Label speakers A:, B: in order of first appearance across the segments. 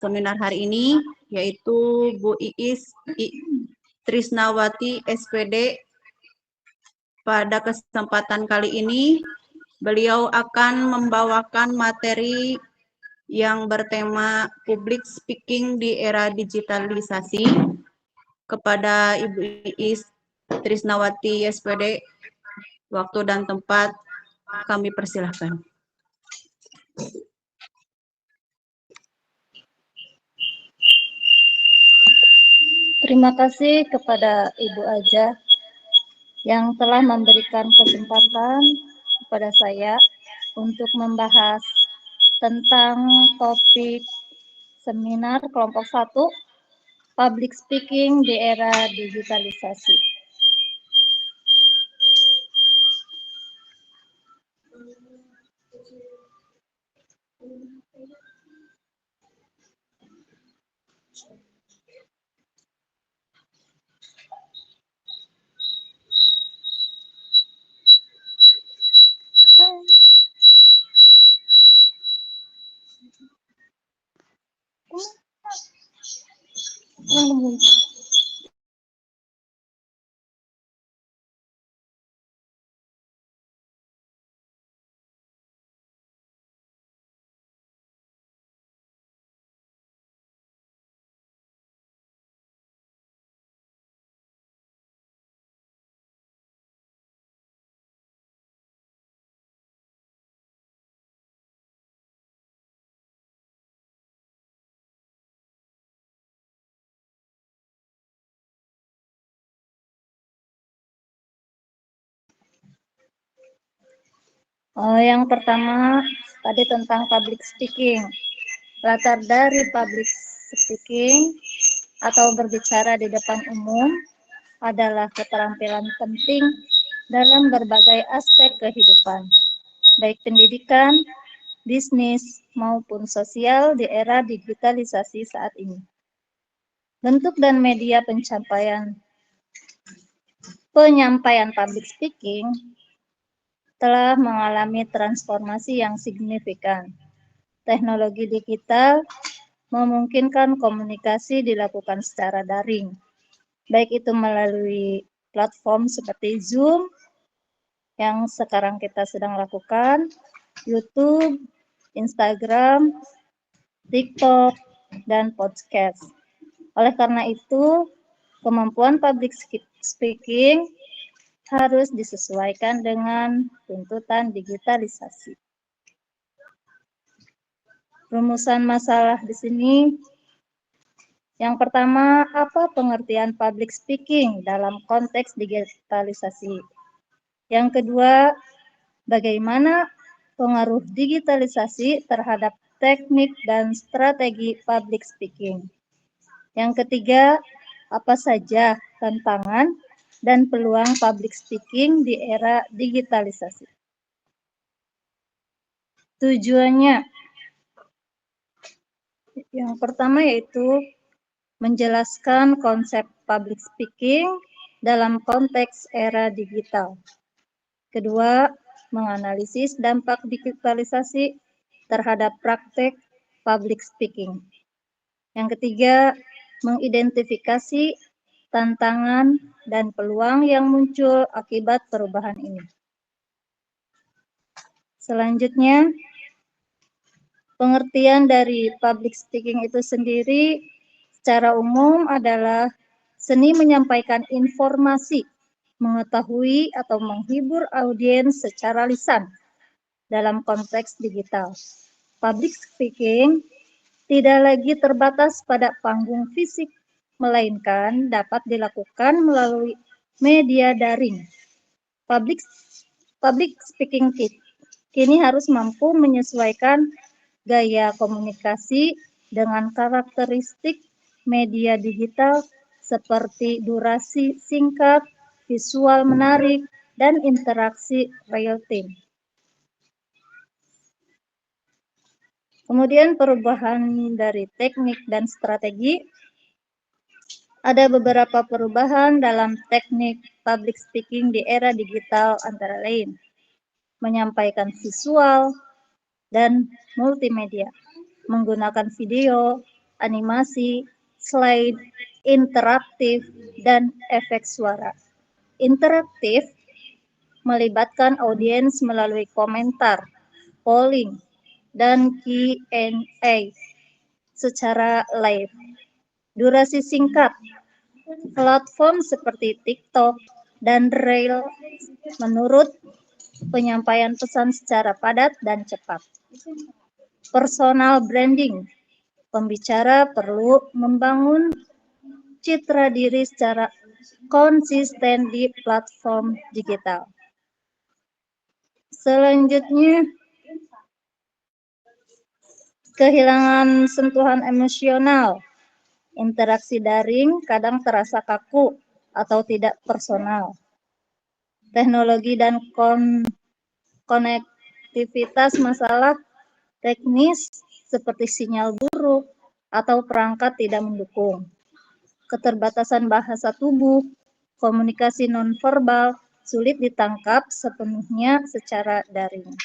A: seminar hari ini, yaitu Bu Iis Trisnawati SPD. Pada kesempatan kali ini, beliau akan membawakan materi yang bertema Public Speaking di Era Digitalisasi. Kepada Ibu Iis Trisnawati SPD, waktu dan tempat kami persilahkan.
B: Terima kasih kepada Ibu Aja yang telah memberikan kesempatan kepada saya untuk membahas tentang topik seminar kelompok 1 Public Speaking di Era Digitalisasi. Yang pertama tadi tentang public speaking. Latar dari public speaking atau berbicara di depan umum adalah keterampilan penting dalam berbagai aspek kehidupan, baik pendidikan, bisnis, maupun sosial di era digitalisasi saat ini. Bentuk dan media penyampaian public speaking telah mengalami transformasi yang signifikan. Teknologi digital memungkinkan komunikasi dilakukan secara daring, baik itu melalui platform seperti Zoom yang sekarang kita sedang lakukan, YouTube, Instagram, TikTok, dan podcast. Oleh karena itu, kemampuan public speaking harus disesuaikan dengan tuntutan digitalisasi. Rumusan masalah di sini. Yang pertama, apa pengertian public speaking dalam konteks digitalisasi? Yang kedua, bagaimana pengaruh digitalisasi terhadap teknik dan strategi public speaking? Yang ketiga, apa saja tantangan dan peluang public speaking di era digitalisasi? Tujuannya, yang pertama yaitu menjelaskan konsep public speaking dalam konteks era digital. Kedua, menganalisis dampak digitalisasi terhadap praktek public speaking. Yang ketiga, mengidentifikasi tantangan dan peluang yang muncul akibat perubahan ini. Selanjutnya, pengertian dari public speaking itu sendiri secara umum adalah seni menyampaikan informasi, mengetahui atau menghibur audiens secara lisan dalam konteks digital. Public speaking tidak lagi terbatas pada panggung fisik, melainkan dapat dilakukan melalui media daring. Public speaking kini harus mampu menyesuaikan gaya komunikasi dengan karakteristik media digital seperti durasi singkat, visual menarik, dan interaksi real-time. Kemudian perubahan dari teknik dan strategi. Ada beberapa perubahan dalam teknik public speaking di era digital antara lain menyampaikan visual dan multimedia, menggunakan video, animasi, slide, interaktif, dan efek suara. Interaktif melibatkan audiens melalui komentar, polling, dan Q&A secara live. Durasi singkat, platform seperti TikTok dan Reel menurut penyampaian pesan secara padat dan cepat. Personal branding, pembicara perlu membangun citra diri secara konsisten di platform digital. Selanjutnya, kehilangan sentuhan emosional. Interaksi daring kadang terasa kaku atau tidak personal. Teknologi dan konektivitas masalah teknis seperti sinyal buruk atau perangkat tidak mendukung. Keterbatasan bahasa tubuh, komunikasi nonverbal sulit ditangkap sepenuhnya secara daring.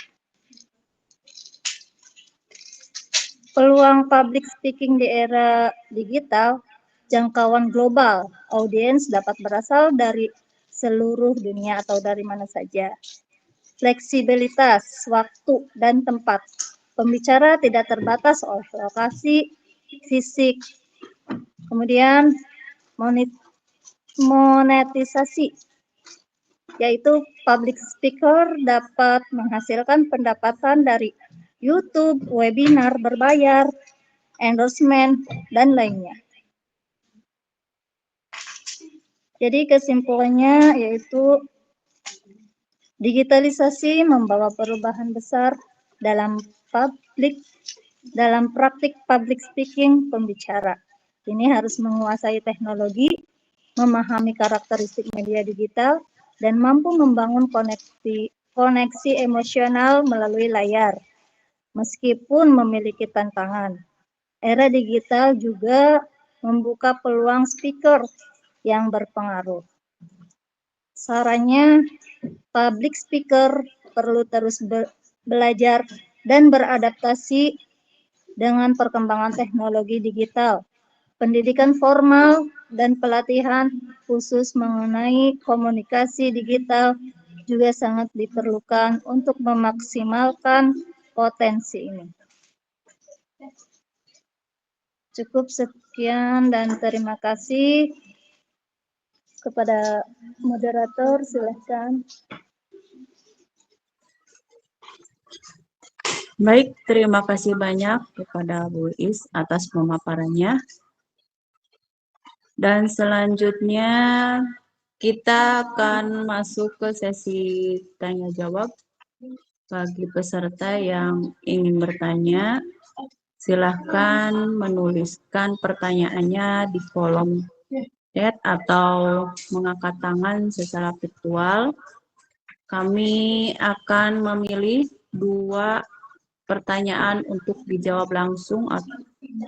B: Peluang public speaking di era digital, jangkauan global, audiens dapat berasal dari seluruh dunia atau dari mana saja. Fleksibilitas, waktu, dan tempat. Pembicara tidak terbatas oleh lokasi, fisik. Kemudian monetisasi, yaitu public speaker dapat menghasilkan pendapatan dari YouTube, webinar berbayar, endorsement, dan lainnya. Jadi kesimpulannya yaitu digitalisasi membawa perubahan besar dalam praktik public speaking pembicara. Ini harus menguasai teknologi, memahami karakteristik media digital, dan mampu membangun koneksi emosional melalui layar. Meskipun memiliki tantangan, era digital juga membuka peluang speaker yang berpengaruh. Sarannya, public speaker perlu terus belajar dan beradaptasi dengan perkembangan teknologi digital. Pendidikan formal dan pelatihan khusus mengenai komunikasi digital juga sangat diperlukan untuk memaksimalkan potensi ini. Cukup sekian dan terima kasih. Kepada moderator, silakan.
A: Baik, terima kasih banyak kepada Bu Is atas pemaparannya. Dan selanjutnya kita akan masuk ke sesi tanya jawab. Bagi peserta yang ingin bertanya, silahkan menuliskan pertanyaannya di kolom chat atau mengangkat tangan secara virtual. Kami akan memilih 2 pertanyaan untuk dijawab langsung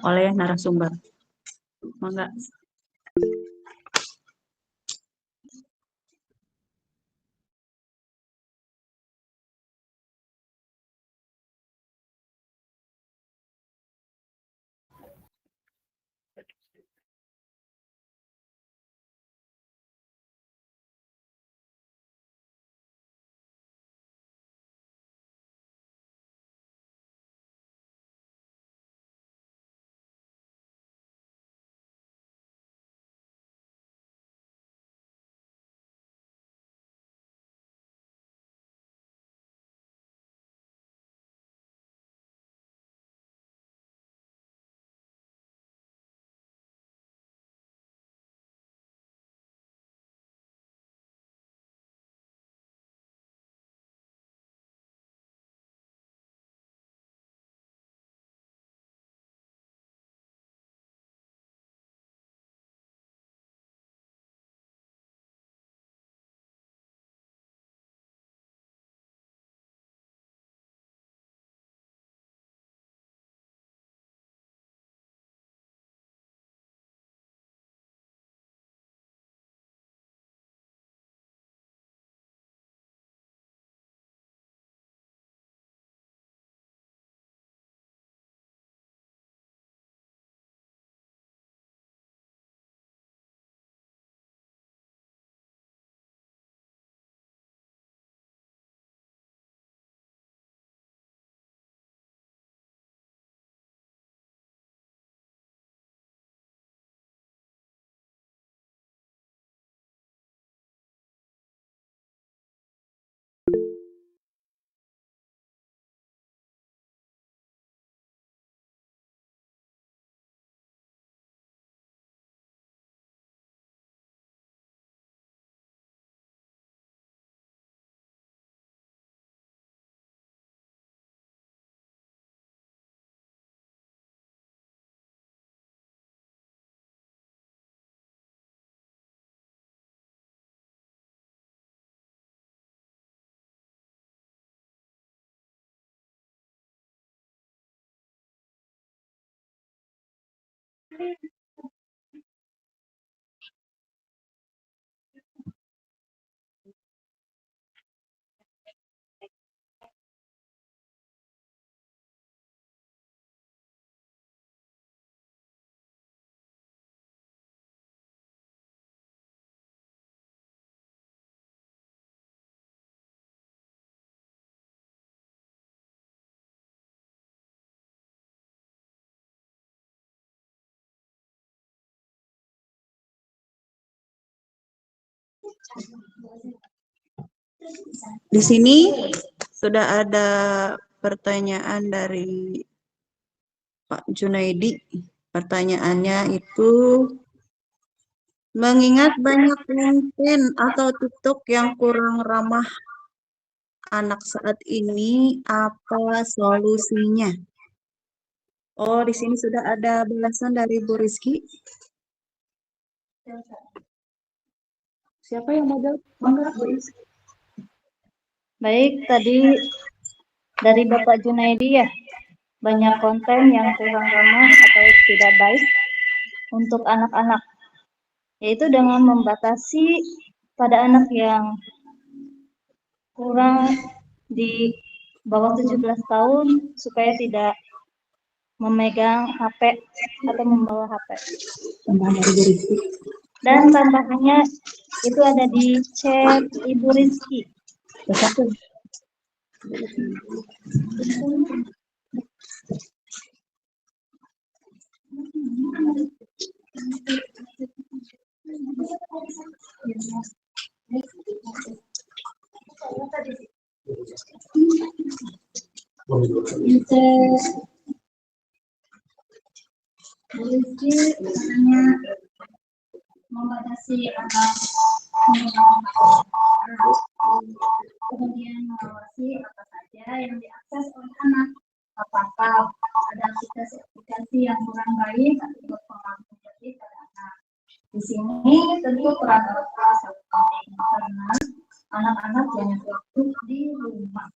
A: oleh narasumber. Mangga. Di sini sudah ada pertanyaan dari Pak Junaidi. Pertanyaannya itu, mengingat banyak konten atau TikTok yang kurang ramah anak saat ini, apa solusinya? Oh, di sini sudah ada balasan dari Bu Rizky. Siapa yang mau jawab? Mangga, Bu Rizky.
B: Baik, tadi dari Bapak Junaidi ya, banyak konten yang kurang ramah atau tidak baik untuk anak-anak, yaitu dengan membatasi pada anak yang kurang di bawah 17 tahun supaya tidak memegang HP atau membawa HP.
A: Tambahan dari Bu Rizky.
B: Dan tambahannya itu ada di chat Ibu Rizky.
A: Satu.
B: Rizky katanya membatasi anak, kemudian mengawasi apa saja yang diakses oleh anak, apakah ada aplikasi-aplikasi yang kurang baik atau berpengaruh negatif pada anak. Di sini tentu peran orang tua sangat penting karena anak-anak banyak waktu di rumah.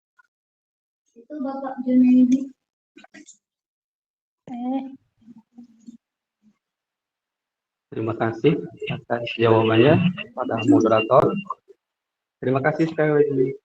B: Itu Bapak Junaidi.
C: Terima kasih atas jawabannya pada moderator. Terima kasih sekali lagi.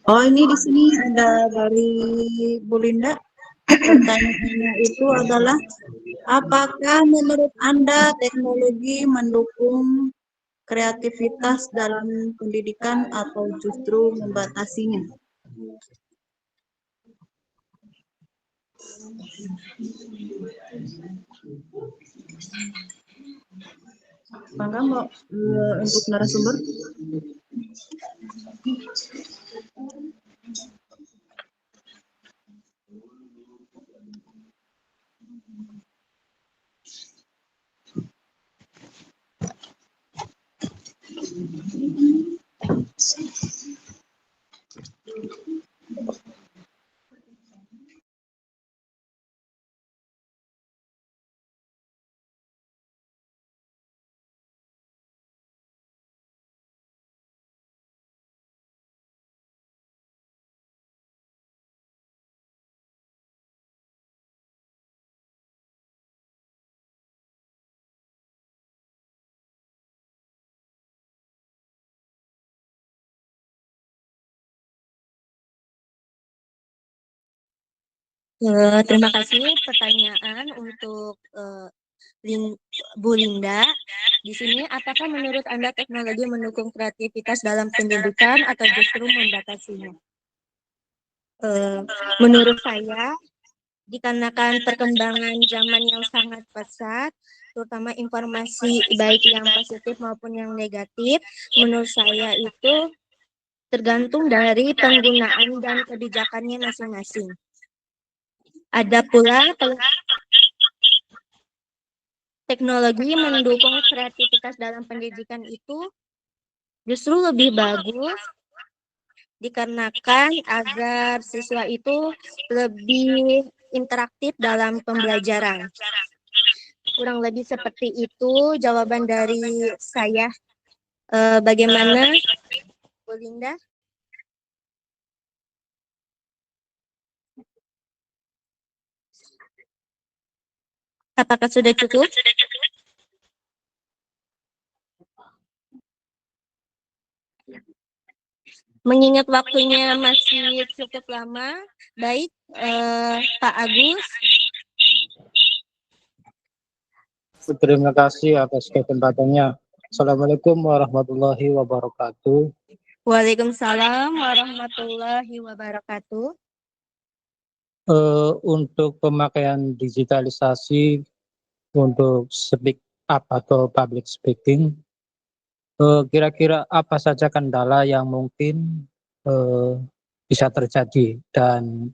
A: Oh, ini di sini ada dari Bu Linda. Pertanyaannya itu adalah, apakah menurut Anda teknologi mendukung kreativitas dalam pendidikan atau justru membatasinya? Bangga mau untuk narasumber?
D: Terima kasih pertanyaan untuk Bu Linda. Di sini, apakah menurut Anda teknologi mendukung kreativitas dalam pendidikan atau justru membatasinya? Menurut saya, dikarenakan perkembangan zaman yang sangat pesat, terutama informasi baik yang positif maupun yang negatif, menurut saya itu tergantung dari penggunaan dan kebijakannya masing-masing. Ada pula teknologi mendukung kreativitas dalam pendidikan itu justru lebih bagus dikarenakan agar siswa itu lebih interaktif dalam pembelajaran. Kurang lebih seperti itu jawaban dari saya. Bagaimana, Bu Linda? Apakah sudah cukup? Mengingat waktunya masih cukup lama, baik Pak Agus.
E: Terima kasih atas kesempatannya. Assalamualaikum warahmatullahi wabarakatuh.
D: Waalaikumsalam warahmatullahi wabarakatuh.
E: Untuk pemakaian digitalisasi untuk speak up atau public speaking, kira-kira apa saja kendala yang mungkin bisa terjadi dan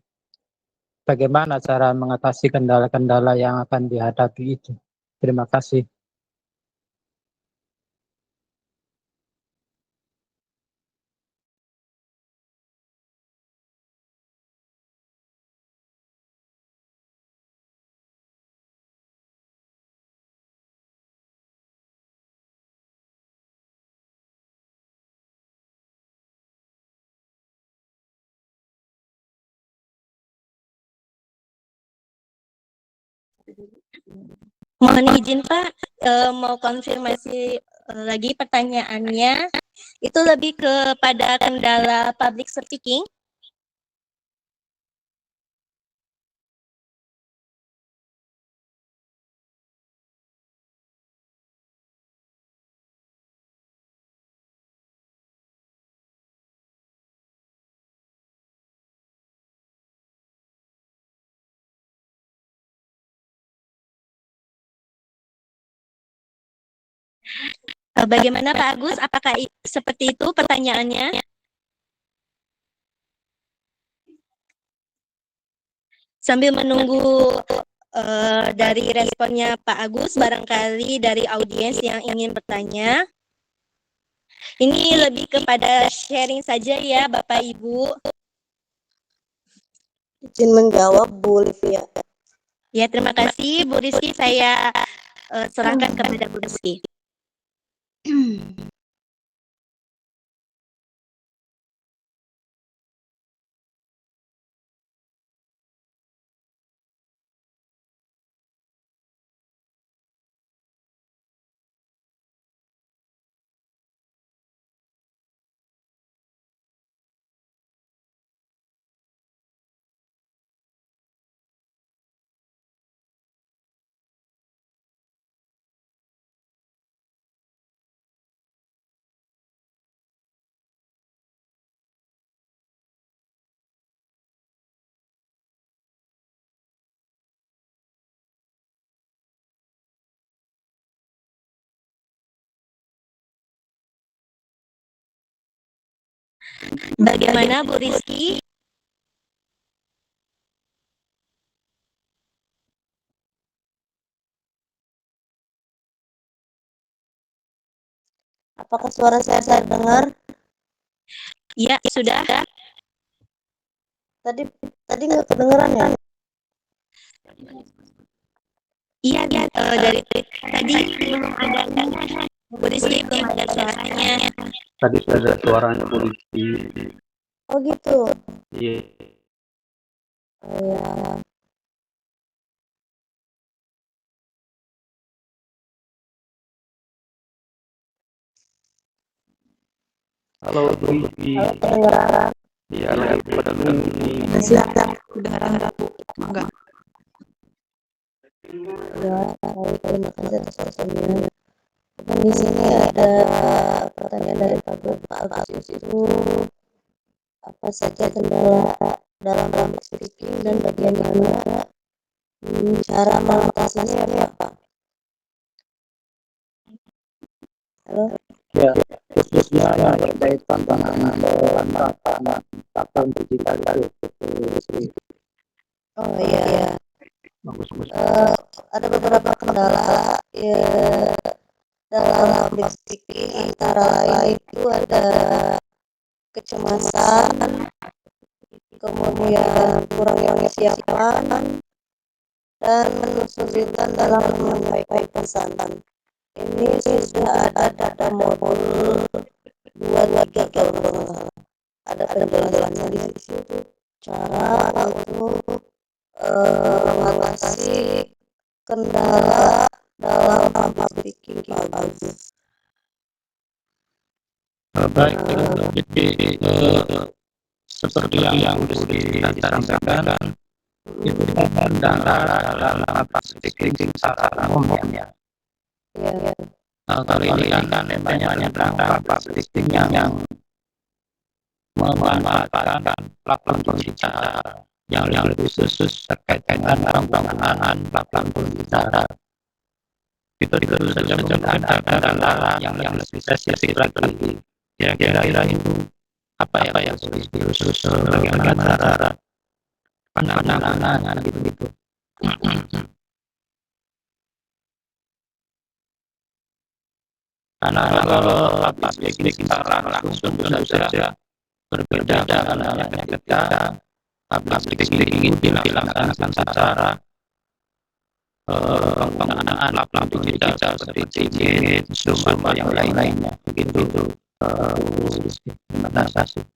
E: bagaimana cara mengatasi kendala-kendala yang akan dihadapi itu? Terima kasih.
D: Mohon izin Pak, mau konfirmasi lagi pertanyaannya. Itu lebih kepada kendala public speaking. Bagaimana Pak Agus? Apakah seperti itu pertanyaannya? Sambil menunggu dari responnya Pak Agus, barangkali dari audiens yang ingin bertanya. Ini lebih kepada sharing saja ya Bapak Ibu.
F: Izin menjawab Bu Livia.
D: Ya, terima kasih Bu Rizky. Saya serahkan kepada Bu Rizky. Bagaimana Bu Rizky?
F: Apakah suara saya terdengar?
D: Ya, sudah.
F: Tadi nggak kedengeran ya?
D: Iya, dari tadi belum ada Bu Rizky, belum ada suaranya.
C: Tadi sudah ada suaranya Bu Rizky.
F: Oh gitu.
C: Iya.
F: Oh ya.
C: Halo Bu Rizky.
F: Kalau kedengeran.
C: Iya, lagi pada nunggu nih.
A: Silakan, kedengaran nggak Bu? Enggak.
F: Ya, baik, terima kasih atas responnya. Dan di sini ada pertanyaan dari Pak Agus itu apa saja kendala dalam public speaking dan bagaimana cara mengatasinya ini apa? Halo?
E: Ya, khususnya yang berkaitan dengan penerapan platform digital itu.
F: Oh iya.
C: Bagus.
F: Ada beberapa kendala ya, dalam public speaking, antara lain itu ada kecemasan, kemudian kurangnya kesiapan, dan kesulitan dalam menyampaikan pesan. Ini sudah ada modul 2-3 kalau nggak salah. Ada penjelasannya di situ, cara untuk mengatasi kendala dalam public speaking bagus.
E: Baik, jadi seperti yang sudah disampaikan, itu kendala dalam public speaking secara umum ya.
F: Ya,
E: Kali ini kan temanya tentang public speaking yang memanfaatkan platform digital yang lebih khusus terkait dengan penggunaan platform digital. Itu saja mungkin ada kendala yang lebih spesifik lagi. Kira-kira itu apa yang lebih khusus bagaimana cara penanganan gitu. Karena kalau public speaking secara langsung saja berbeda dengan ketika public speaking dilaksanakan secara penggunaan platform digital seperti Meet, Zoom, atau yang lainnya. Begitu. Terima kasih.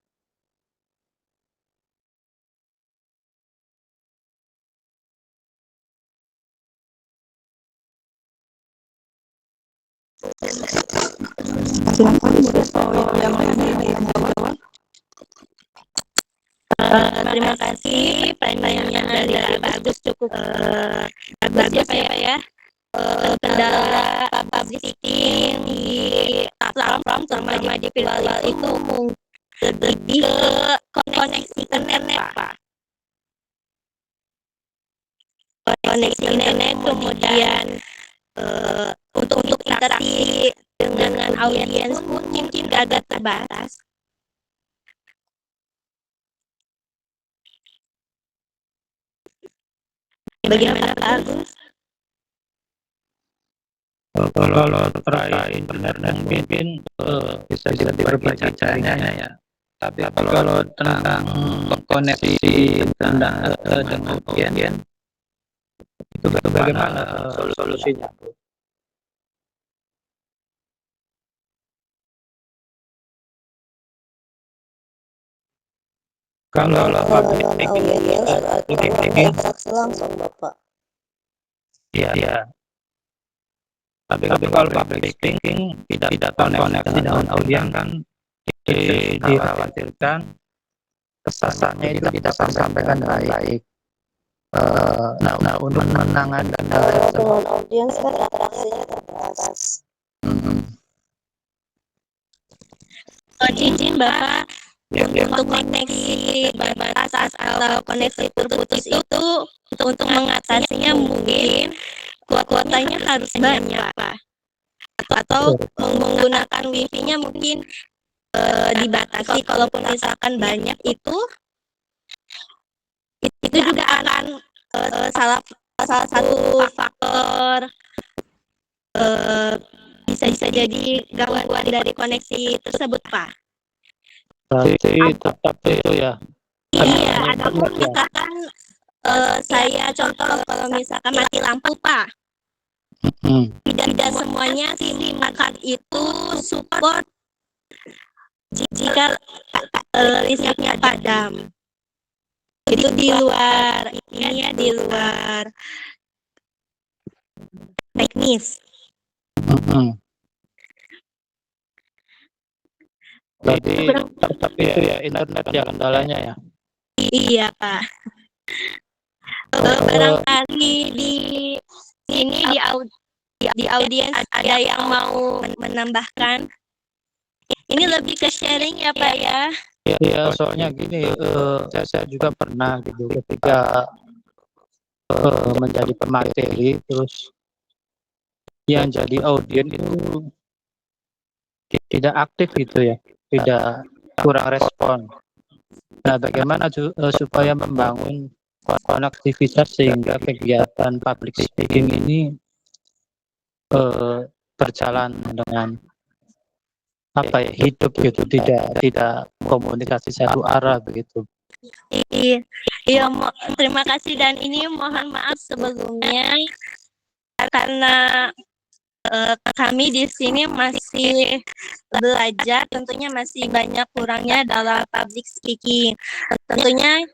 A: Silakan boleh tahu yang lain jawab.
D: Terima kasih, pertanyaannya dari Pak Agus cukup bagus ya Pak ya. Kendala public speaking di platform terutama di virtual itu lebih ke koneksi internet Pak. Koneksi internet kemudian untuk interaksi dengan audiens mungkin agak terbatas. Bagaimana Pak Agus?
E: Kalau terkait internet mungkin bisa dibaca caranya ya. Tapi kalau tentang koneksi dengan audiens itu bagaimana solusinya? Kalau public speaking
F: interaksi langsung Bapak.
E: ya. Tapi kalau public speaking tidak koneksi dengan audiens kan dikhawatirkan pesannya itu tidak tersampaikan dengan baik. Nah, untuk menangani
F: Kalau dengan audiens kan interaksinya terbatas.
D: Izin Bapak, untuk koneksi terbatas atau koneksi terputus itu untuk mengatasinya mungkin kuotanya harus banyak Pak, atau menggunakan wifi-nya mungkin dibatasi. Kalaupun misalkan banyak itu juga akan salah satu faktor bisa jadi gangguan dari koneksi tersebut Pak.
E: berarti tetap itu ya.
D: Iya, ataupun misalkan saya contoh kalau misalkan mati lampu Pak, tidak semuanya SIM card itu support jika listriknya padam. Itu di luar ini ya, di luar teknis.
E: Berarti tetap itu ya internet ya kendalanya ya.
D: Iya Pak. Barangkali di sini di audiens ada yang mau menambahkan. Ini lebih ke sharing ya Pak ya.
E: Ya soalnya gini, saya juga pernah gitu ketika menjadi pemateri terus yang jadi audiens itu tidak aktif gitu ya, tidak kurang respon. Nah, bagaimana supaya membangun konektivitas sehingga kegiatan public speaking ini berjalan dengan apa ya, hidup gitu, tidak komunikasi satu arah begitu.
D: Iya, terima kasih dan ini mohon maaf sebelumnya karena kami di sini masih belajar, tentunya masih banyak kurangnya dalam public speaking. Tentunya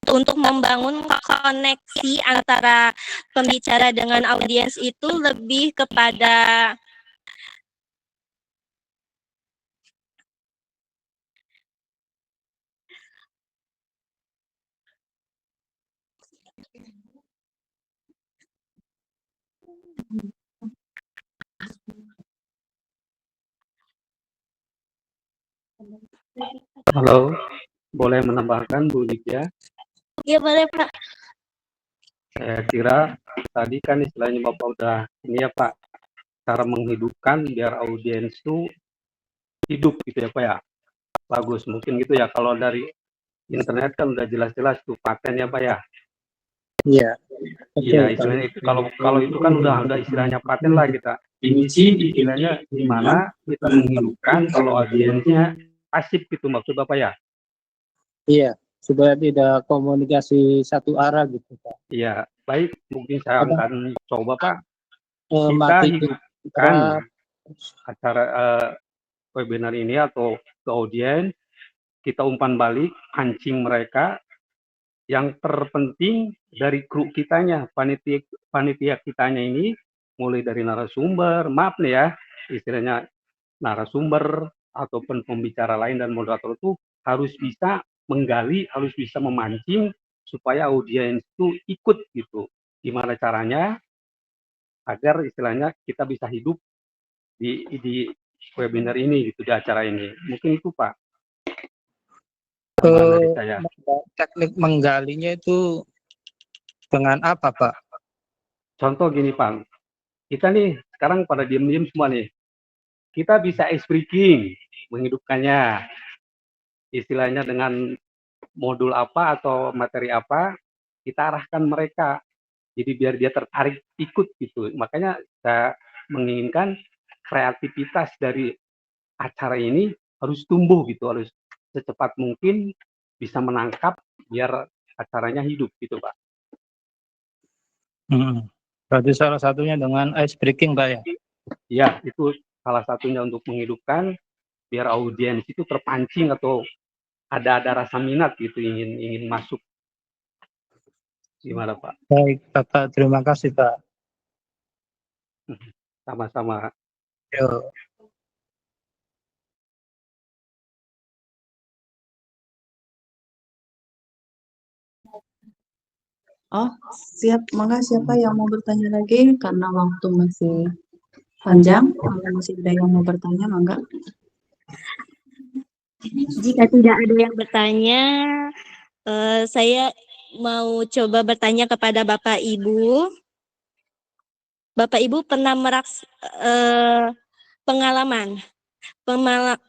D: untuk membangun koneksi antara pembicara dengan audiens itu lebih kepada
C: Halo, boleh menambahkan Bu Lydia?
D: ya boleh Pak.
C: Saya kira tadi kan istilahnya Bapak udah ini ya Pak, cara menghidupkan biar audiens itu hidup gitu ya Pak ya. Bagus, mungkin gitu ya. Kalau dari internet kan udah jelas-jelas tuh paten ya Pak ya.
E: Iya,
C: Iya, istilahnya itu kalau itu kan udah istilahnya paten lah kita. Ini sih istilahnya gimana kita menghidupkan kalau audiensnya pasif gitu maksud Bapak ya.
E: iya, supaya tidak komunikasi satu arah gitu Pak.
C: Iya, baik, mungkin saya
E: Apa?
C: akan coba Pak. Kita
E: Mati
C: hidupkan
E: terap,
C: acara webinar ini atau ke audiens, kita umpan balik, pancing mereka. Yang terpenting dari kru kitanya, panitia kitanya ini, mulai dari narasumber, maaf nih ya, istilahnya narasumber ataupun pembicara lain dan moderator itu harus bisa menggali, harus bisa memancing supaya audiens itu ikut gitu. Gimana caranya agar istilahnya kita bisa hidup di webinar ini gitu, di acara ini. Mungkin itu Pak tambahan dari saya.
E: teknik menggalinya itu dengan apa Pak?
C: Contoh gini Pak, kita nih sekarang pada diem-diem semua nih. Kita bisa ice breaking, menghidupkannya. Istilahnya dengan modul apa atau materi apa, kita arahkan mereka. Jadi biar dia tertarik ikut gitu. Makanya saya menginginkan kreativitas dari acara ini harus tumbuh gitu, harus secepat mungkin bisa menangkap biar acaranya hidup gitu Pak.
E: Berarti salah satunya dengan ice breaking Pak ya?
C: Ya, itu salah satunya untuk menghidupkan biar audiens itu terpancing atau ada rasa minat gitu ingin masuk. Gimana Pak?
E: Baik Bapak, terima kasih Pak.
C: Sama-sama.
E: Yo.
A: Oh, siap. Mangga siapa yang mau bertanya lagi? Karena waktu masih panjang. Kalau masih ada yang mau bertanya, mangga.
D: Jika tidak ada yang bertanya, saya mau coba bertanya kepada Bapak Ibu. Bapak Ibu pernah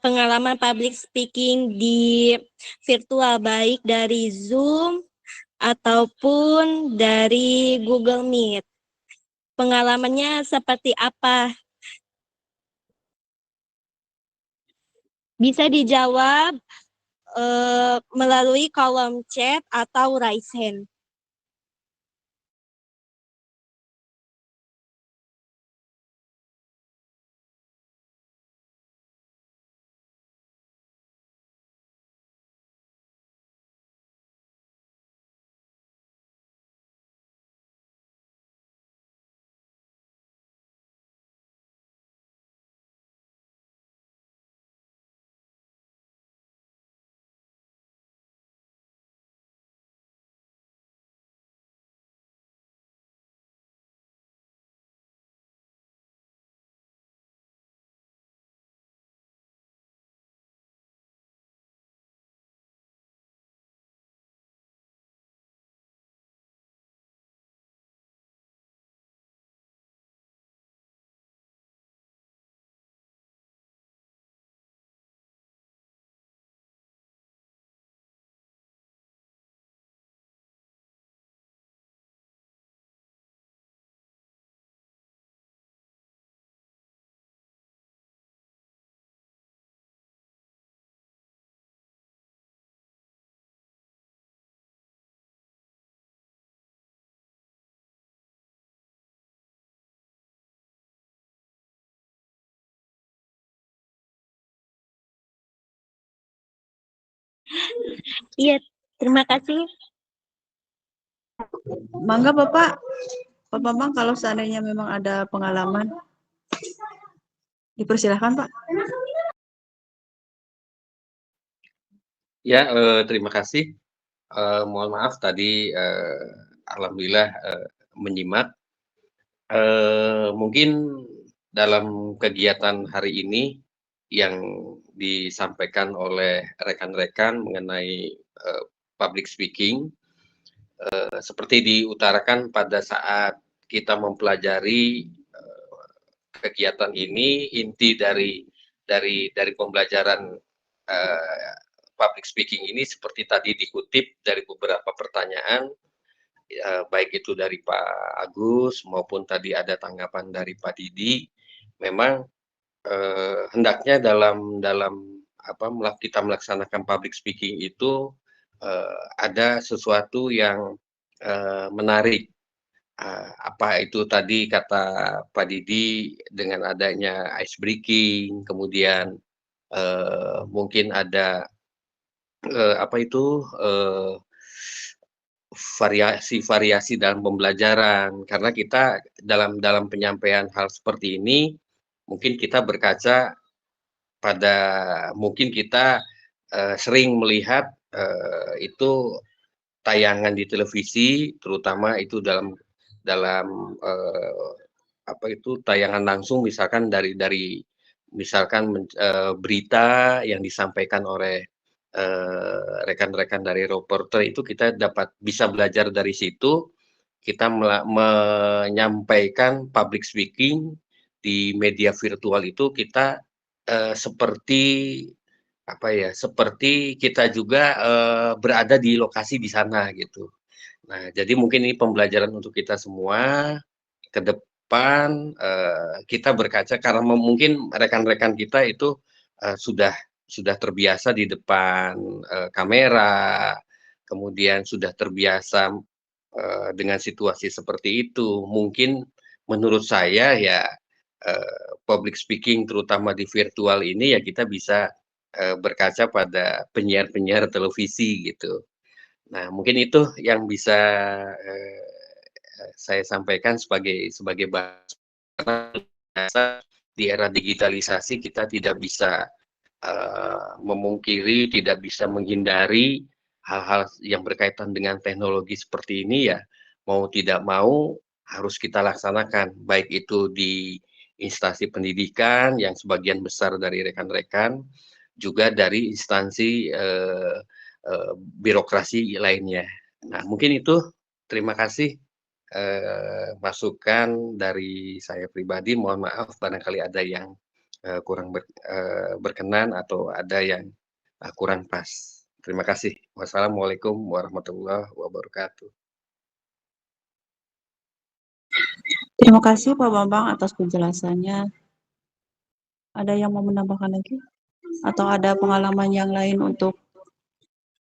D: pengalaman public speaking di virtual baik dari Zoom ataupun dari Google Meet. Pengalamannya seperti apa? Bisa dijawab melalui kolom chat atau raise hand. Iya, terima kasih.
A: Mangga Bapak, Pak Bambang kalau seandainya memang ada pengalaman, dipersilahkan Pak.
G: Ya, terima kasih. Mohon maaf tadi, alhamdulillah menyimak. Mungkin dalam kegiatan hari ini yang disampaikan oleh rekan-rekan mengenai public speaking, seperti diutarakan pada saat kita mempelajari kegiatan ini, inti dari pembelajaran public speaking ini seperti tadi dikutip dari beberapa pertanyaan, baik itu dari Pak Agus maupun tadi ada tanggapan dari Pak Didi, memang hendaknya dalam kita melaksanakan public speaking itu ada sesuatu yang menarik. Apa itu tadi kata Pak Didi dengan adanya ice breaking, kemudian mungkin ada variasi-variasi dalam pembelajaran, karena kita dalam penyampaian hal seperti ini mungkin kita berkaca pada mungkin kita sering melihat itu tayangan di televisi, terutama itu dalam tayangan langsung, misalkan dari misalkan berita yang disampaikan oleh rekan-rekan dari reporter itu, kita bisa belajar dari situ. Kita menyampaikan public speaking di media virtual itu kita seperti kita juga berada di lokasi di sana gitu. Nah, jadi mungkin ini pembelajaran untuk kita semua ke depan, kita berkaca karena mungkin rekan-rekan kita itu sudah terbiasa di depan kamera, kemudian sudah terbiasa dengan situasi seperti itu. Mungkin menurut saya ya public speaking terutama di virtual ini ya kita bisa berkaca pada penyiar-penyiar televisi gitu. Nah, mungkin itu yang bisa saya sampaikan sebagai bahasa di era digitalisasi kita tidak bisa memungkiri, tidak bisa menghindari hal-hal yang berkaitan dengan teknologi seperti ini ya, mau tidak mau harus kita laksanakan, baik itu di instansi pendidikan yang sebagian besar dari rekan-rekan, juga dari instansi birokrasi lainnya. Nah, mungkin itu. Terima kasih masukan dari saya pribadi. Mohon maaf barangkali ada yang kurang berkenan atau ada yang kurang pas. Terima kasih. Wassalamualaikum warahmatullahi wabarakatuh.
A: Terima kasih Pak Bambang atas penjelasannya. Ada yang mau menambahkan lagi? Atau ada pengalaman yang lain untuk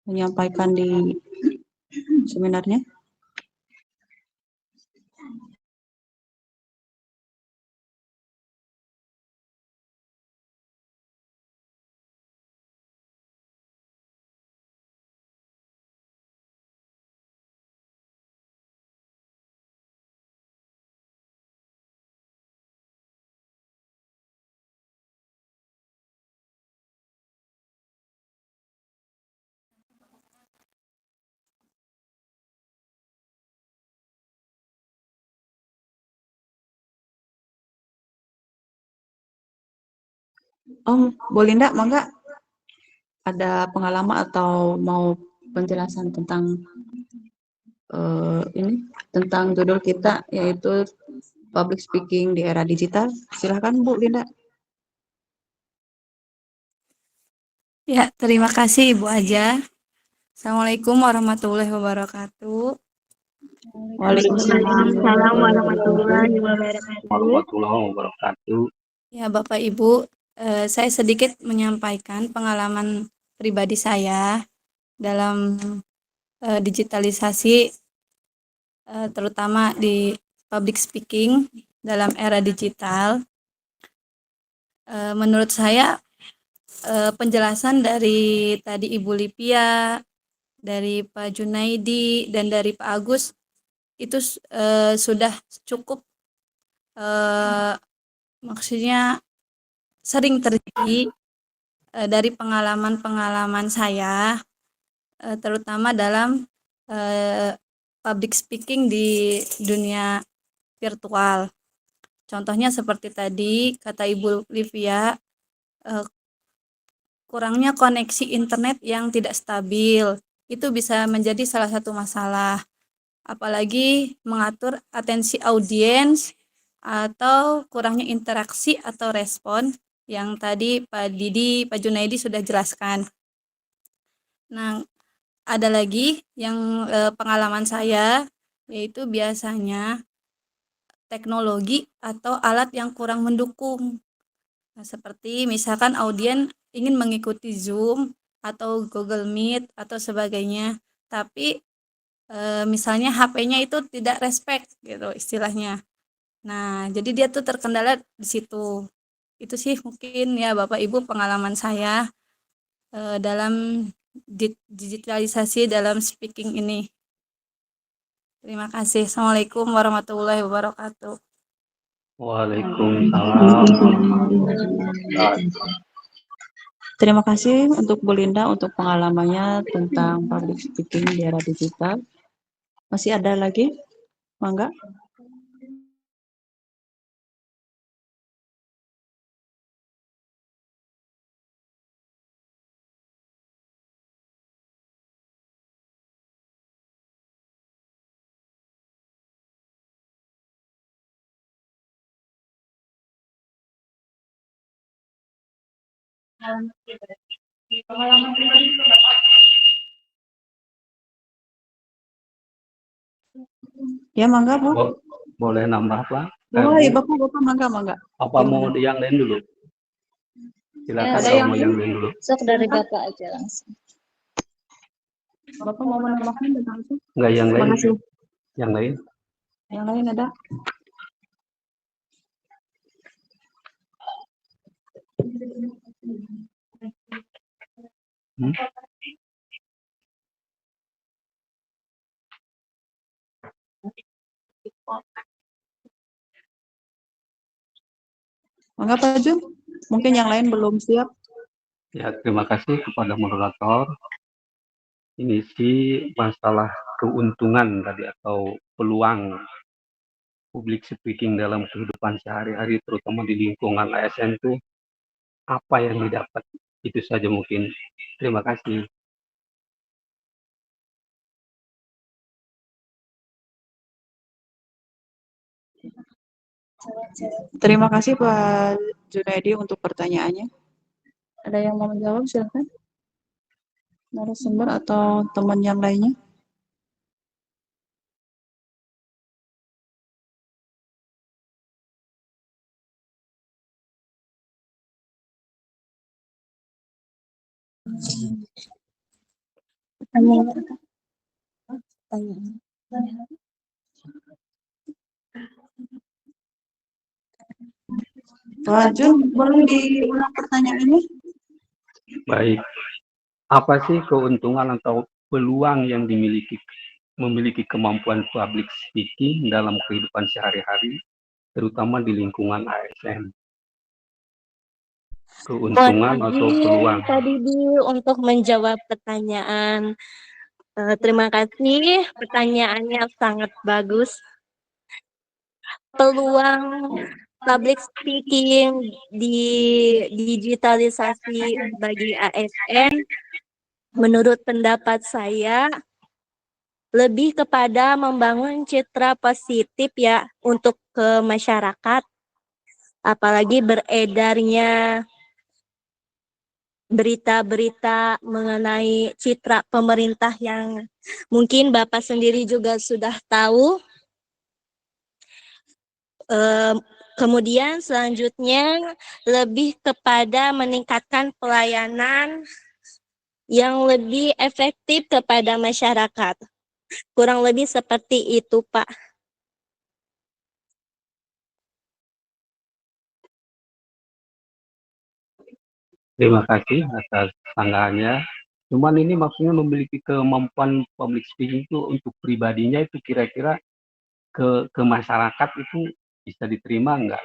A: menyampaikan di seminarnya? Boleh enggak, mangga ada pengalaman atau mau penjelasan tentang ini tentang judul kita yaitu public speaking di era digital. Silahkan Bu Linda.
H: Ya, terima kasih Ibu Aja. Assalamualaikum warahmatullahi wabarakatuh.
D: Waalaikumsalam warahmatullahi wabarakatuh.
C: Warahmatullahi wabarakatuh.
H: Ya, Bapak Ibu, saya sedikit menyampaikan pengalaman pribadi saya dalam digitalisasi, terutama di public speaking dalam era digital. Menurut saya penjelasan dari tadi Ibu Lipia, dari Pak Junaidi, dan dari Pak Agus itu sudah cukup, maksudnya sering terjadi dari pengalaman-pengalaman saya, terutama dalam public speaking di dunia virtual. Contohnya seperti tadi kata Ibu Livia, kurangnya koneksi internet yang tidak stabil, itu bisa menjadi salah satu masalah. Apalagi mengatur atensi audiens atau kurangnya interaksi atau respon yang tadi Pak Didi, Pak Junaidi sudah jelaskan. Nah, ada lagi yang pengalaman saya, yaitu biasanya teknologi atau alat yang kurang mendukung. Nah, seperti misalkan audien ingin mengikuti Zoom atau Google Meet atau sebagainya, tapi misalnya HP-nya itu tidak respect gitu istilahnya. Nah, jadi dia tuh terkendala di situ. Itu sih mungkin ya Bapak Ibu pengalaman saya dalam digitalisasi dalam speaking ini. Terima kasih. Assalamualaikum warahmatullahi wabarakatuh.
C: Waalaikumsalam.
A: Terima kasih untuk Bu Linda untuk pengalamannya tentang public speaking di era digital. Masih ada lagi? Mangga. Ya, mangga, Bu.
C: Boleh nambah, Pak?
A: Boleh, Bapak, mangga.
C: Apa mau yang lain dulu? Silakan
B: Ya,
C: kalau mau yang lain dulu.
B: sok dari Bapak aja langsung.
A: Bapak mau menambahkan tentang itu?
C: Enggak yang lain?
A: Makasih.
C: Yang lain?
A: Yang lain ada? Mangga Pak Jun, mungkin yang lain belum siap.
C: Ya, terima kasih kepada moderator. Ini sih masalah keuntungan tadi atau peluang public speaking dalam kehidupan sehari-hari, terutama di lingkungan ASN itu apa yang didapat. Itu saja mungkin. Terima kasih.
A: Terima kasih Pak Junaidi untuk pertanyaannya. Ada yang mau menjawab, silakan. Narasumber atau teman yang lainnya. Pak Jun, boleh diulang pertanyaannya?
C: Baik. Apa sih keuntungan atau peluang yang memiliki kemampuan public speaking dalam kehidupan sehari-hari, terutama di lingkungan ASN? Keuntungan atau peluang?
D: Tadi untuk menjawab pertanyaan. Terima kasih, pertanyaannya sangat bagus. Peluang public speaking di digitalisasi bagi ASN, menurut pendapat saya, lebih kepada membangun citra positif ya untuk ke masyarakat, apalagi beredarnya berita-berita mengenai citra pemerintah yang mungkin Bapak sendiri juga sudah tahu. Kemudian selanjutnya lebih kepada meningkatkan pelayanan yang lebih efektif kepada masyarakat. Kurang lebih seperti itu, Pak.
C: Terima kasih atas tanggapannya. Cuman ini maksudnya memiliki kemampuan public speaking itu untuk pribadinya itu kira-kira ke masyarakat itu bisa diterima enggak?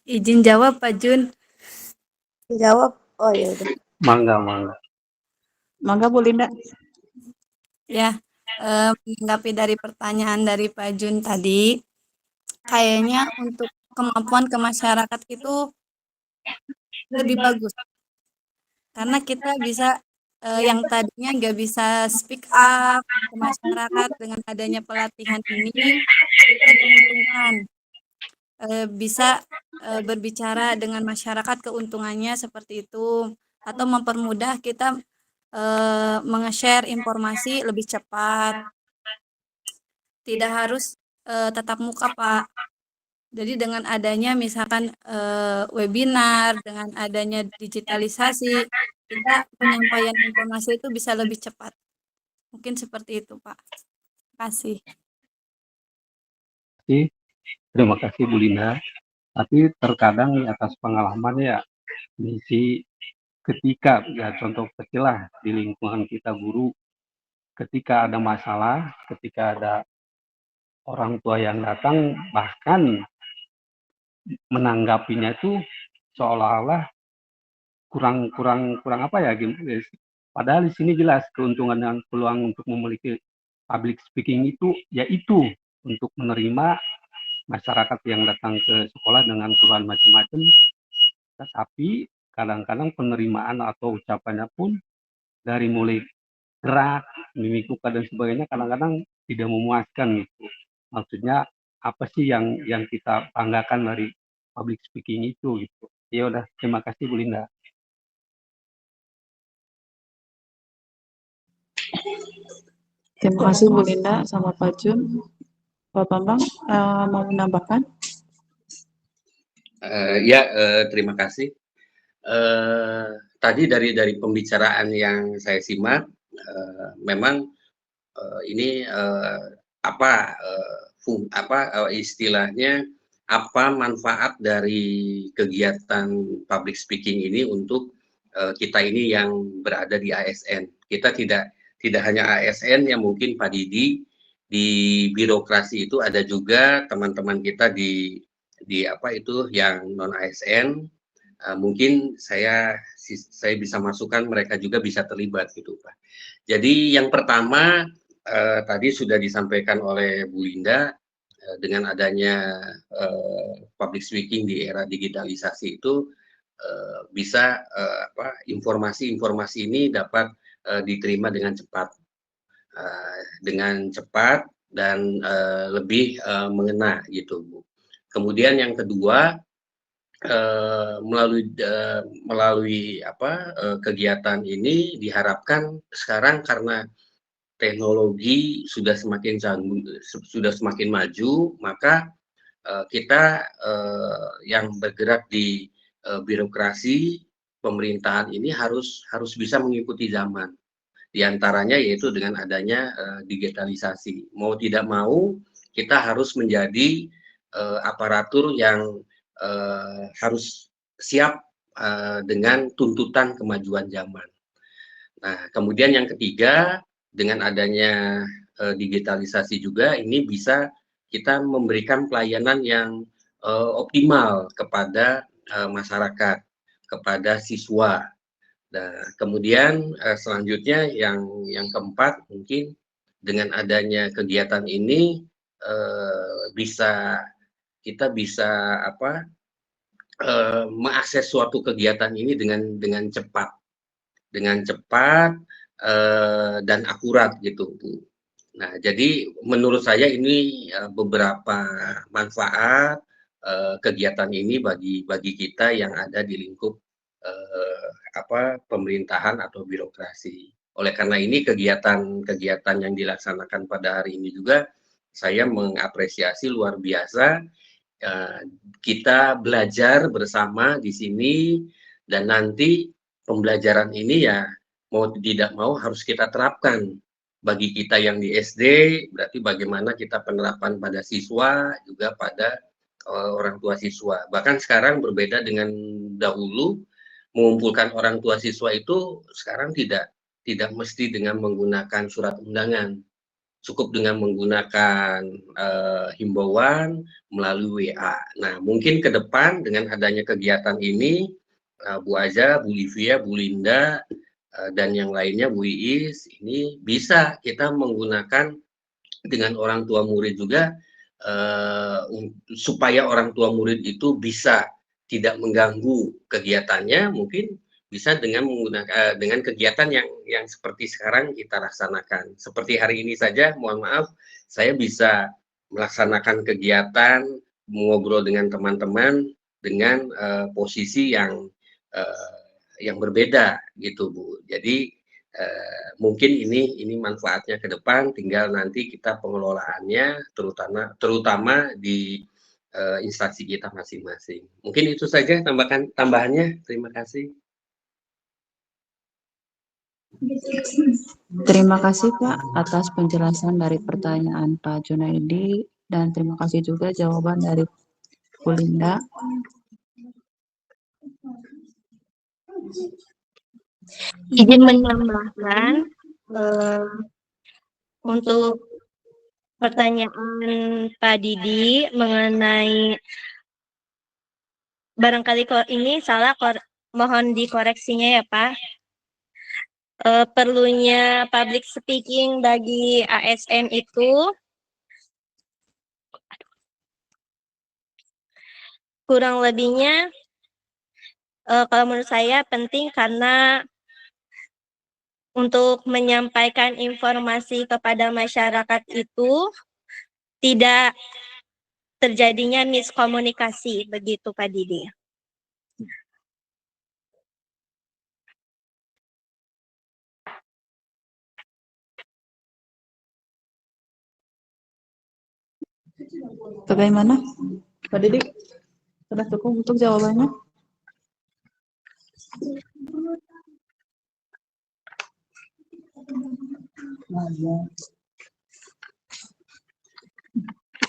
H: Izin jawab Pak Jun.
F: Jawab. Oh ya udah.
C: Mangga.
A: Mangga Bu Linda.
H: Ya, menanggapi dari pertanyaan dari Pak Jun tadi, kayaknya untuk kemampuan ke masyarakat itu lebih bagus. Karena kita bisa yang tadinya nggak bisa speak up ke masyarakat, dengan adanya pelatihan ini kita diuntungkan bisa berbicara dengan masyarakat, keuntungannya seperti itu, atau mempermudah kita menge-share informasi lebih cepat, tidak harus tatap muka Pak. Jadi dengan adanya misalkan webinar, dengan adanya digitalisasi, kita penyampaian informasi itu bisa lebih cepat. Mungkin seperti itu Pak. Terima kasih.
C: Terima kasih Bu Linda. Tapi terkadang di atas pengalaman ya, misi ketika ya contoh kecil lah di lingkungan kita guru, ketika ada masalah, ketika ada orang tua yang datang, bahkan menanggapinya itu seolah-olah kurang apa ya, guys. Padahal di sini jelas keuntungan dan peluang untuk memiliki public speaking itu yaitu untuk menerima masyarakat yang datang ke sekolah dengan keluhan macam-macam, tetapi kadang-kadang penerimaan atau ucapannya pun dari mulai gerak, mimik muka dan sebagainya kadang-kadang tidak memuaskan gitu. Maksudnya apa sih yang kita banggakan dari public speaking itu gitu. Ya udah, terima kasih Bu Linda.
A: Terima kasih Bu Linda sama Pak Jun. Pak Bambang mau menambahkan?
G: Terima kasih. Tadi dari pembicaraan yang saya simak, memang ini istilahnya apa manfaat dari kegiatan public speaking ini untuk kita ini yang berada di ASN. Kita tidak hanya ASN yang mungkin Pak Didi di birokrasi itu, ada juga teman-teman kita di apa itu yang non ASN. Mungkin saya bisa masukkan mereka juga bisa terlibat gitu Pak. Jadi yang pertama tadi sudah disampaikan oleh Bu Linda, dengan adanya public speaking di era digitalisasi itu bisa informasi-informasi ini dapat diterima dengan cepat dan lebih mengena gitu Bu. Kemudian yang kedua, melalui kegiatan ini diharapkan sekarang karena teknologi sudah semakin maju, maka kita yang bergerak di birokrasi pemerintahan ini harus bisa mengikuti zaman. Di antaranya yaitu dengan adanya digitalisasi. Mau tidak mau kita harus menjadi aparatur yang harus siap dengan tuntutan kemajuan zaman. Nah, kemudian yang ketiga, dengan adanya digitalisasi juga ini bisa kita memberikan pelayanan yang optimal kepada masyarakat, kepada siswa. Nah, kemudian selanjutnya yang keempat, mungkin dengan adanya kegiatan ini kita bisa mengakses suatu kegiatan ini dengan cepat dan akurat gitu Bu. Nah, jadi menurut saya ini beberapa manfaat kegiatan ini bagi kita yang ada di lingkup pemerintahan atau birokrasi. Oleh karena ini kegiatan yang dilaksanakan pada hari ini juga saya mengapresiasi luar biasa kita belajar bersama di sini, dan nanti pembelajaran ini ya mau tidak mau harus kita terapkan. Bagi kita yang di SD, berarti bagaimana kita penerapan pada siswa, juga pada orang tua siswa. Bahkan sekarang berbeda dengan dahulu, mengumpulkan orang tua siswa itu sekarang tidak mesti dengan menggunakan surat undangan. Cukup dengan menggunakan himbauan melalui WA. Nah, mungkin ke depan dengan adanya kegiatan ini, Bu Aja, Bu Livia, Bu Linda, dan yang lainnya, Bu Iis, ini bisa kita menggunakan dengan orang tua murid juga, supaya orang tua murid itu bisa tidak mengganggu kegiatannya, mungkin bisa dengan menggunakan dengan kegiatan yang seperti sekarang kita laksanakan. Seperti hari ini saja, mohon maaf, saya bisa melaksanakan kegiatan mengobrol dengan teman-teman dengan posisi yang berbeda gitu, Bu. Jadi mungkin ini manfaatnya ke depan, tinggal nanti kita pengelolaannya terutama di instansi kita masing-masing. Mungkin itu saja tambahannya. Terima kasih.
A: Terima kasih Pak atas penjelasan dari pertanyaan Pak Junaidi, dan terima kasih juga jawaban dari Bu Linda.
D: Izin menambahkan untuk pertanyaan Pak Didi mengenai barangkali ini salah, mohon dikoreksinya ya Pak. Perlunya public speaking bagi ASN itu kurang lebihnya kalau menurut saya penting, karena untuk menyampaikan informasi kepada masyarakat itu tidak terjadinya miskomunikasi, begitu Pak Didi.
A: Bagaimana Pak Didi? Sudah cukup untuk jawabannya?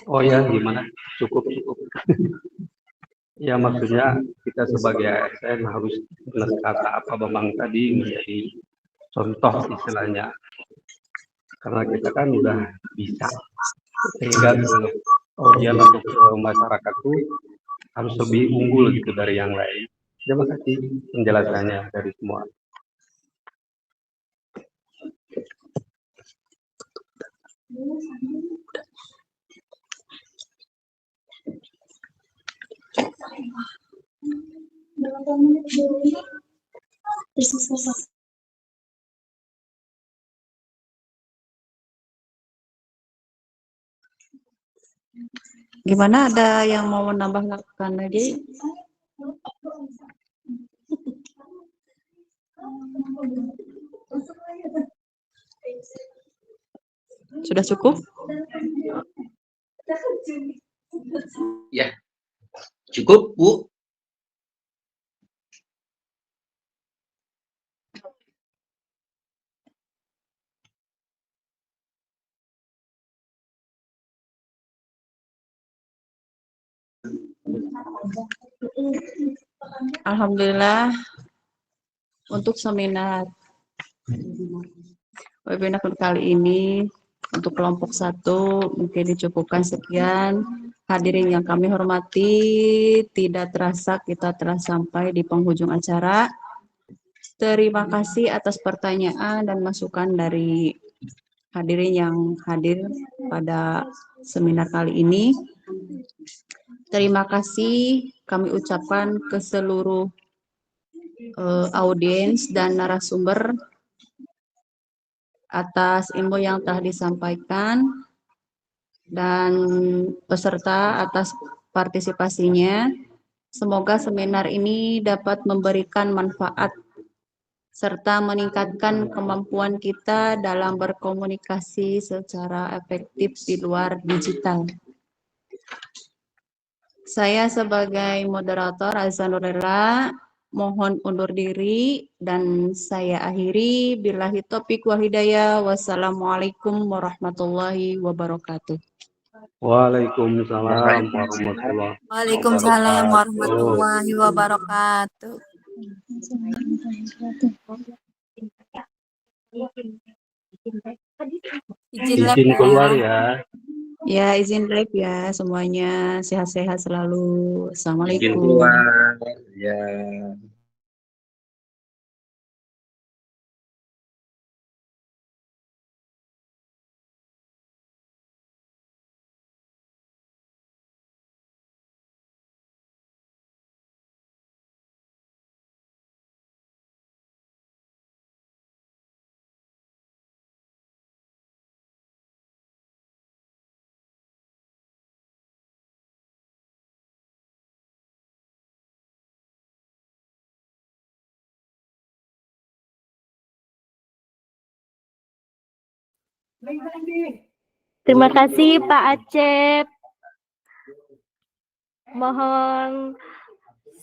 C: Oh ya, gimana? Cukup. Ya, maksudnya kita sebagai ASN harus kata apa Bambang tadi menjadi contoh istilahnya. Karena kita kan udah bisa, sehingga kemudian untuk masyarakat itu harus lebih unggul gitu dari yang lain. Terima kasih penjelasannya dari semua.
A: Gimana, ada yang mau menambahkan lagi? Sudah cukup?
G: Ya, cukup Bu.
A: Alhamdulillah, untuk seminar webinar kali ini untuk kelompok 1 mungkin dicukupkan sekian. Hadirin yang kami hormati, tidak terasa kita telah sampai di penghujung acara. Terima kasih atas pertanyaan dan masukan dari hadirin yang hadir pada seminar kali ini. Terima kasih kami ucapkan ke seluruh audiens dan narasumber atas ilmu yang telah disampaikan, dan peserta atas partisipasinya. Semoga seminar ini dapat memberikan manfaat serta meningkatkan kemampuan kita dalam berkomunikasi secara efektif di luar digital. Saya sebagai moderator Azza Nurella mohon undur diri dan saya akhiri. Billahi taufiq wal hidayah. Wassalamualaikum warahmatullahi wabarakatuh.
C: Waalaikumsalam warahmatullahi
H: Waalaikumsalam
C: wabarakatuh.
H: warahmatullahi wabarakatuh. Izin lab
C: Izin
H: ya.
C: keluar ya.
A: Ya, izin live ya semuanya. Sehat-sehat selalu.
G: Izin
A: Assalamualaikum.
G: keluar. Ya.
I: Terima kasih Pak Acep. Mohon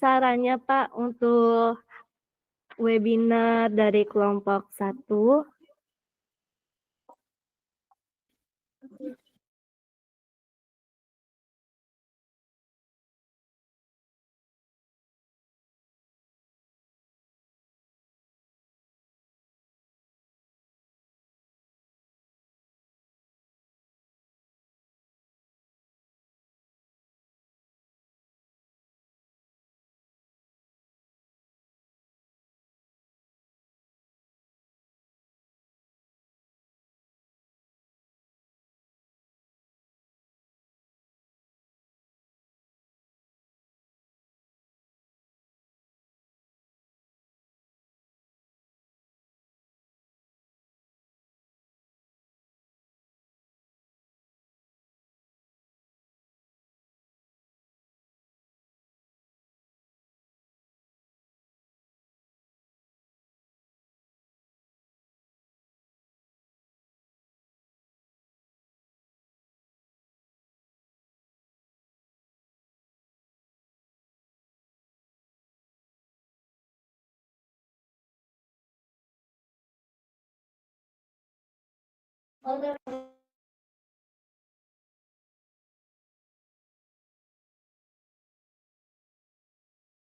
I: sarannya Pak untuk webinar dari kelompok 1.